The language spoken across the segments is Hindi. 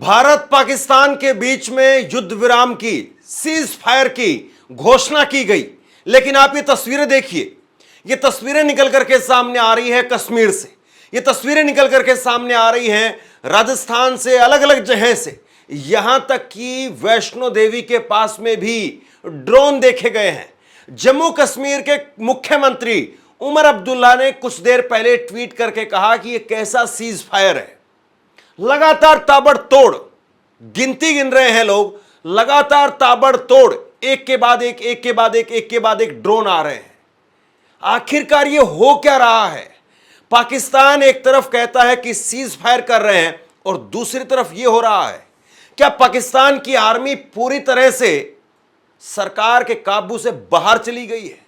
भारत पाकिस्तान के बीच में युद्ध विराम की, सीज फायर की घोषणा की गई। लेकिन आप ये तस्वीरें देखिए, ये तस्वीरें निकल करके सामने आ रही है कश्मीर से, ये तस्वीरें निकल करके सामने आ रही हैं राजस्थान से, अलग अलग जगह से। यहां तक कि वैष्णो देवी के पास में भी ड्रोन देखे गए हैं। जम्मू कश्मीर के मुख्यमंत्री उमर अब्दुल्ला ने कुछ देर पहले ट्वीट करके कहा कि यह कैसा सीज फायर है। लगातार ताबड़तोड़ गिनती गिन रहे हैं लोग, लगातार ताबड़तोड़ एक के बाद एक, एक के बाद एक, एक के बाद एक ड्रोन आ रहे हैं। आखिरकार ये हो क्या रहा है? पाकिस्तान एक तरफ कहता है कि सीज फायर कर रहे हैं और दूसरी तरफ ये हो रहा है। क्या पाकिस्तान की आर्मी पूरी तरह से सरकार के काबू से बाहर चली गई है?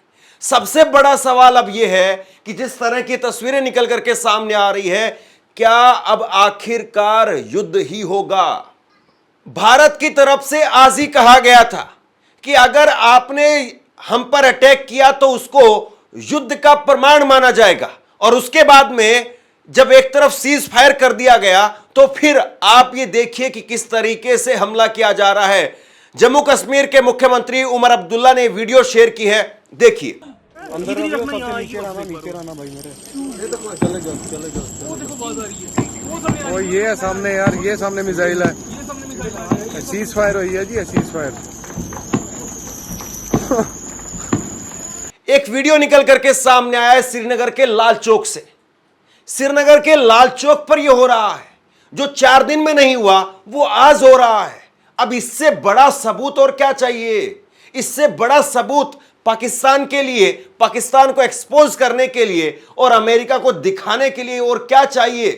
सबसे बड़ा सवाल अब यह है कि जिस तरह की तस्वीरें निकल करके सामने आ रही है, क्या अब आखिरकार युद्ध ही होगा? भारत की तरफ से आज ही कहा गया था कि अगर आपने हम पर अटैक किया तो उसको युद्ध का प्रमाण माना जाएगा। और उसके बाद में जब एक तरफ सीज फायर कर दिया गया तो फिर आप ये देखिए कि किस तरीके से हमला किया जा रहा है। जम्मू कश्मीर के मुख्यमंत्री उमर अब्दुल्ला ने वीडियो शेयर की है, देखिए। अंदर नीचे रहना भाई मेरे। चले जाओ चले जाओ। वो देखो बात आ रही है। वो ये है सामने यार, ये सामने मिसाइल है। सीज फायर हुई है जी, सीज फायर। एक वीडियो निकल करके सामने आया है श्रीनगर के लाल चौक से। श्रीनगर के लाल चौक पर यह हो रहा है, जो 4 दिन में नहीं हुआ वो आज हो रहा है। अब इससे बड़ा सबूत और क्या चाहिए? इससे बड़ा सबूत पाकिस्तान के लिए, पाकिस्तान को एक्सपोज करने के लिए और अमेरिका को दिखाने के लिए और क्या चाहिए?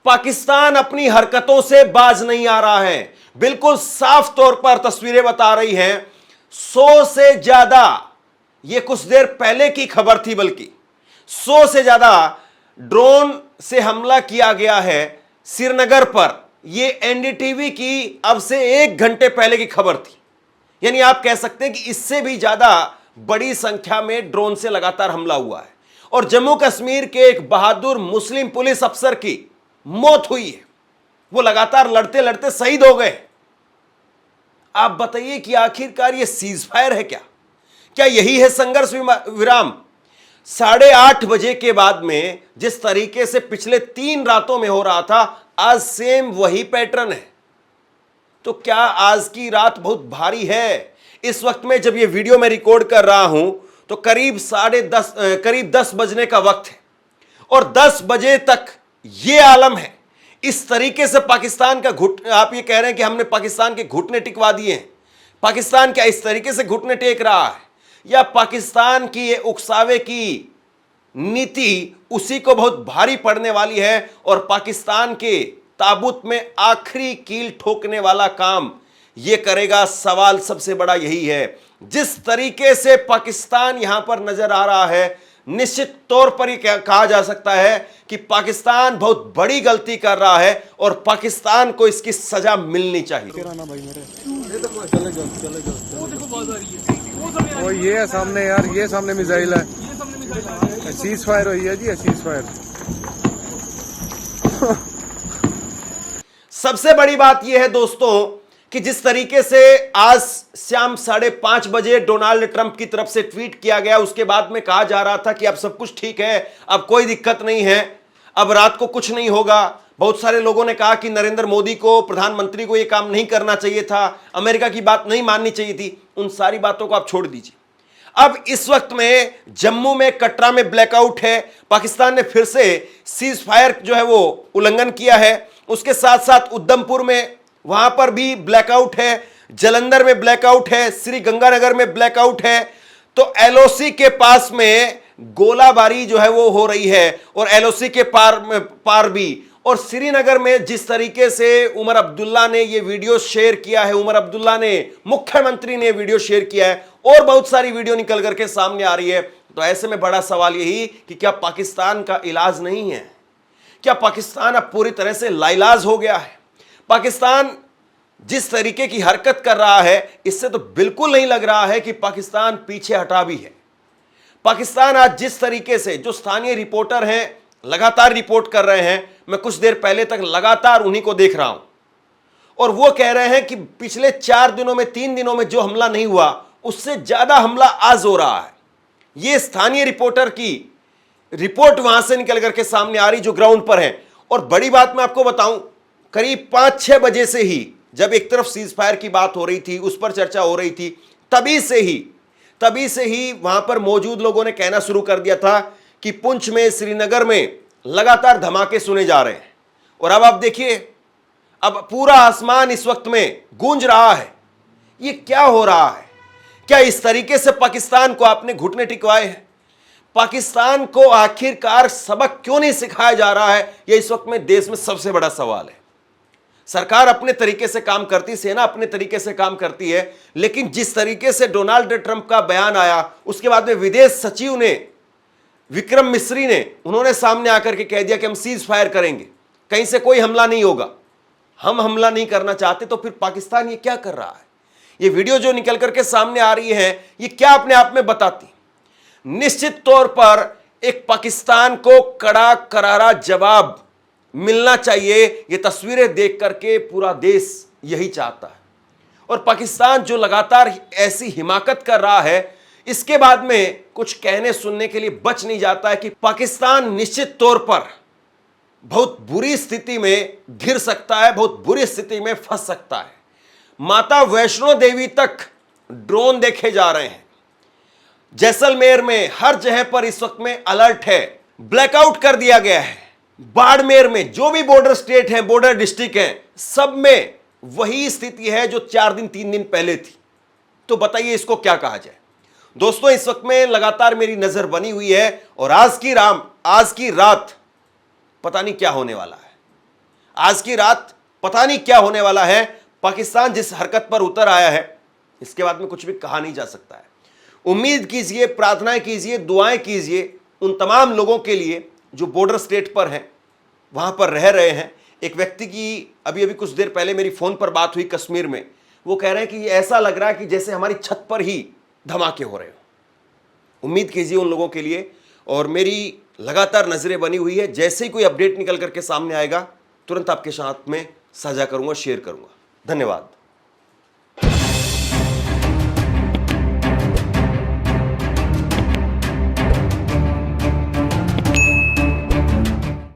पाकिस्तान अपनी हरकतों से बाज नहीं आ रहा है। बिल्कुल साफ तौर पर तस्वीरें बता रही हैं। 100 से ज्यादा, यह कुछ देर पहले की खबर थी, बल्कि 100 से ज्यादा ड्रोन से हमला किया गया है श्रीनगर पर। यह एनडीटीवी की अब से 1 घंटे पहले की खबर थी। यानी आप कह सकते हैं कि इससे भी ज्यादा बड़ी संख्या में ड्रोन से लगातार हमला हुआ है। और जम्मू कश्मीर के एक बहादुर मुस्लिम पुलिस अफसर की मौत हुई है। वो लगातार लड़ते लड़ते शहीद हो गए। आप बताइए कि आखिरकार ये सीज फायर है क्या? क्या यही है संघर्ष विराम? 8:30 बजे के बाद में जिस तरीके से पिछले 3 रातों में हो रहा था, आज सेम वही पैटर्न है। तो क्या आज की रात बहुत भारी है? इस वक्त में जब ये वीडियो मैं रिकॉर्ड कर रहा हूं तो करीब 10 बजने का वक्त है और 10 बजे तक ये आलम है। इस तरीके से पाकिस्तान का आप ये कह रहे हैं कि हमने पाकिस्तान के घुटने टिकवा दिए हैं। पाकिस्तान क्या इस तरीके से घुटने टेक रहा है, या पाकिस्तान की ये उकसावे की नीति उसी को बहुत भारी पड़ने वाली है और पाकिस्तान के ताबूत में आखिरी कील ठोकने वाला काम ये करेगा? सवाल सबसे बड़ा यही है। जिस तरीके से पाकिस्तान यहां पर नजर आ रहा है, निश्चित तौर पर यह कहा जा सकता है कि पाकिस्तान बहुत बड़ी गलती कर रहा है और पाकिस्तान को इसकी सजा मिलनी चाहिए। चले जाओ चले जाओ। वो देखो बात आ रही है। वो ये है सामने यार, ये सामने मिसाइल है। सीज फायर हुई है जी, सीज फायर। सबसे बड़ी बात यह है दोस्तों कि जिस तरीके से आज शाम 5:30 बजे डोनाल्ड ट्रंप की तरफ से ट्वीट किया गया, उसके बाद में कहा जा रहा था कि अब सब कुछ ठीक है, अब कोई दिक्कत नहीं है, अब रात को कुछ नहीं होगा। बहुत सारे लोगों ने कहा कि नरेंद्र मोदी को, प्रधानमंत्री को यह काम नहीं करना चाहिए था, अमेरिका की बात नहीं माननी चाहिए थी। उन सारी बातों को आप छोड़ दीजिए। अब इस वक्त में जम्मू में, कटरा में ब्लैकआउट है। पाकिस्तान ने फिर से सीज फायर जो है वो उल्लंघन किया है। उसके साथ साथ उधमपुर में, वहां पर भी ब्लैकआउट है। जलंधर में ब्लैकआउट है, श्री गंगानगर में ब्लैकआउट है। तो एलओसी के पास में गोलाबारी जो है वो हो रही है, और एलओसी के पार भी। और श्रीनगर में जिस तरीके से उमर अब्दुल्ला ने ये वीडियो शेयर किया है, उमर अब्दुल्ला ने, मुख्यमंत्री ने वीडियो शेयर किया है, और बहुत सारी वीडियो निकल करके सामने आ रही है। तो ऐसे में बड़ा सवाल यही कि क्या पाकिस्तान का इलाज नहीं है? क्या पाकिस्तान अब पूरी तरह से लाइलाज हो गया है? पाकिस्तान जिस तरीके की हरकत कर रहा है, इससे तो बिल्कुल नहीं लग रहा है कि पाकिस्तान पीछे हटा भी है। पाकिस्तान आज जिस तरीके से, जो स्थानीय रिपोर्टर हैं लगातार रिपोर्ट कर रहे हैं, मैं कुछ देर पहले तक लगातार उन्हीं को देख रहा हूं, और वो कह रहे हैं कि पिछले 4 दिनों में, 3 दिनों में जो हमला नहीं हुआ, उससे ज्यादा हमला आज हो रहा है। ये स्थानीय रिपोर्टर की रिपोर्ट वहां से निकल करके सामने आ रही, जो ग्राउंड पर है। और बड़ी बात मैं आपको बताऊं, करीब 5-6 बजे से ही, जब एक तरफ सीज फायर की बात हो रही थी, उस पर चर्चा हो रही थी, तभी से ही वहां पर मौजूद लोगों ने कहना शुरू कर दिया था कि पुंछ में, श्रीनगर में लगातार धमाके सुने जा रहे हैं। और अब आप देखिए, अब पूरा आसमान इस वक्त में गूंज रहा है। ये क्या हो रहा है? क्या इस तरीके से पाकिस्तान को आपने घुटने टिकवाए हैं? पाकिस्तान को आखिरकार सबक क्यों नहीं सिखाया जा रहा है? यह इस वक्त में देश में सबसे बड़ा सवाल है। सरकार अपने तरीके से काम करती, सेना अपने तरीके से काम करती है, लेकिन जिस तरीके से डोनाल्ड ट्रंप का बयान आया, उसके बाद में विदेश सचिव ने, विक्रम मिस्री ने, उन्होंने सामने आकर के कह दिया कि हम सीज फायर करेंगे, कहीं से कोई हमला नहीं होगा। हम हमला नहीं करना चाहते, तो फिर पाकिस्तान ये क्या कर रहा है? ये वीडियो जो निकल करके सामने आ रही है, ये क्या अपने आप में बताती? निश्चित तौर पर एक पाकिस्तान को कड़ा करारा जवाब मिलना चाहिए। ये तस्वीरें देख करके पूरा देश यही चाहता है। और पाकिस्तान जो लगातार ऐसी हिमाकत कर रहा है, इसके बाद में कुछ कहने सुनने के लिए बच नहीं जाता है कि पाकिस्तान निश्चित तौर पर बहुत बुरी स्थिति में घिर सकता है, बहुत बुरी स्थिति में फंस सकता है। माता वैष्णो देवी तक ड्रोन देखे जा रहे हैं। जैसलमेर में हर जगह पर इस वक्त में अलर्ट है, ब्लैकआउट कर दिया गया है। बाड़मेर में जो भी बॉर्डर स्टेट हैं, बॉर्डर डिस्ट्रिक्ट हैं, सब में वही स्थिति है जो 4 दिन 3 दिन पहले थी। तो बताइए इसको क्या कहा जाए? दोस्तों, इस वक्त में लगातार मेरी नजर बनी हुई है, और आज की रात पता नहीं क्या होने वाला है। आज की रात पता नहीं क्या होने वाला है। पाकिस्तान जिस हरकत पर उतर आया है, इसके बाद में कुछ भी कहा नहीं जा सकता है। उम्मीद कीजिए, प्रार्थनाएं कीजिए, दुआएं कीजिए उन तमाम लोगों के लिए जो बॉर्डर स्टेट पर हैं, वहां पर रह रहे हैं। एक व्यक्ति की अभी कुछ देर पहले मेरी फोन पर बात हुई कश्मीर में। वो कह रहे हैं कि ऐसा लग रहा है कि जैसे हमारी छत पर ही धमाके हो रहे हो। उम्मीद कीजिए उन लोगों के लिए, और मेरी लगातार नजरें बनी हुई है। जैसे ही कोई अपडेट निकल करके सामने आएगा, तुरंत आपके साथ में साझा करूंगा, शेयर करूंगा। धन्यवाद।